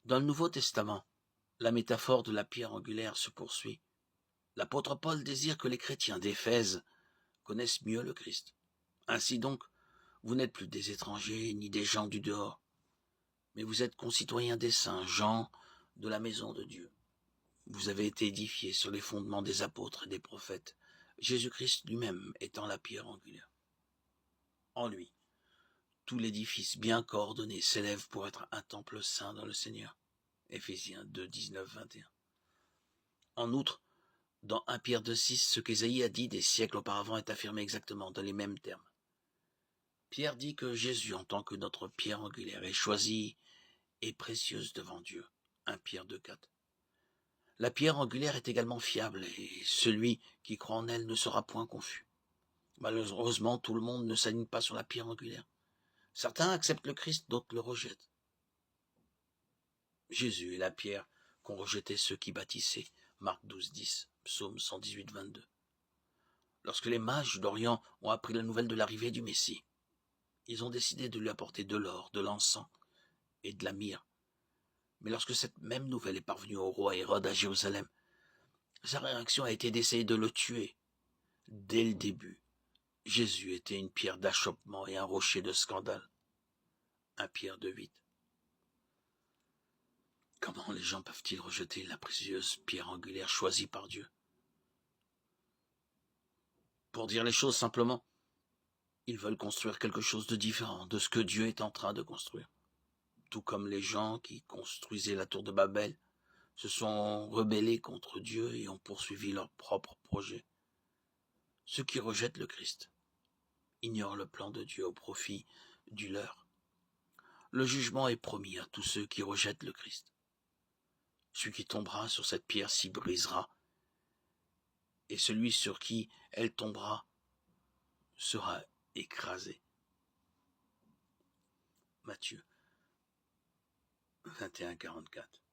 Dans le Nouveau Testament, la métaphore de la pierre angulaire se poursuit. L'apôtre Paul désire que les chrétiens d'Éphèse connaissent mieux le Christ. Ainsi donc, vous n'êtes plus des étrangers ni des gens du dehors, mais vous êtes concitoyens des saints, gens de la maison de Dieu. Vous avez été édifiés sur les fondements des apôtres et des prophètes, Jésus-Christ lui-même étant la pierre angulaire. En lui, tout l'édifice bien coordonné s'élève pour être un temple saint dans le Seigneur. Éphésiens 2, 19, 21. En outre, dans 1 Pierre 2,6, ce qu'Ésaïe a dit des siècles auparavant est affirmé exactement dans les mêmes termes. Pierre dit que Jésus, en tant que notre pierre angulaire, est choisie et précieuse devant Dieu. 1 Pierre 2,4. La pierre angulaire est également fiable et celui qui croit en elle ne sera point confus. Malheureusement, tout le monde ne s'aligne pas sur la pierre angulaire. Certains acceptent le Christ, d'autres le rejettent. Jésus est la pierre qu'ont rejeté ceux qui bâtissaient. Marc 12, 10, Psaume 118, 22. Lorsque les mages d'Orient ont appris la nouvelle de l'arrivée du Messie, ils ont décidé de lui apporter de l'or, de l'encens et de la myrrhe. Mais lorsque cette même nouvelle est parvenue au roi Hérode à Jérusalem, sa réaction a été d'essayer de le tuer. Dès le début, Jésus était une pierre d'achoppement et un rocher de scandale. 1 Pierre 2,8. Comment les gens peuvent-ils rejeter la précieuse pierre angulaire choisie par Dieu? Pour dire les choses simplement, ils veulent construire quelque chose de différent de ce que Dieu est en train de construire. Tout comme les gens qui construisaient la tour de Babel se sont rebellés contre Dieu et ont poursuivi leur propre projet. Ceux qui rejettent le Christ ignorent le plan de Dieu au profit du leur. Le jugement est promis à tous ceux qui rejettent le Christ. Celui qui tombera sur cette pierre s'y brisera, et celui sur qui elle tombera sera écrasé. Matthieu 21, 44.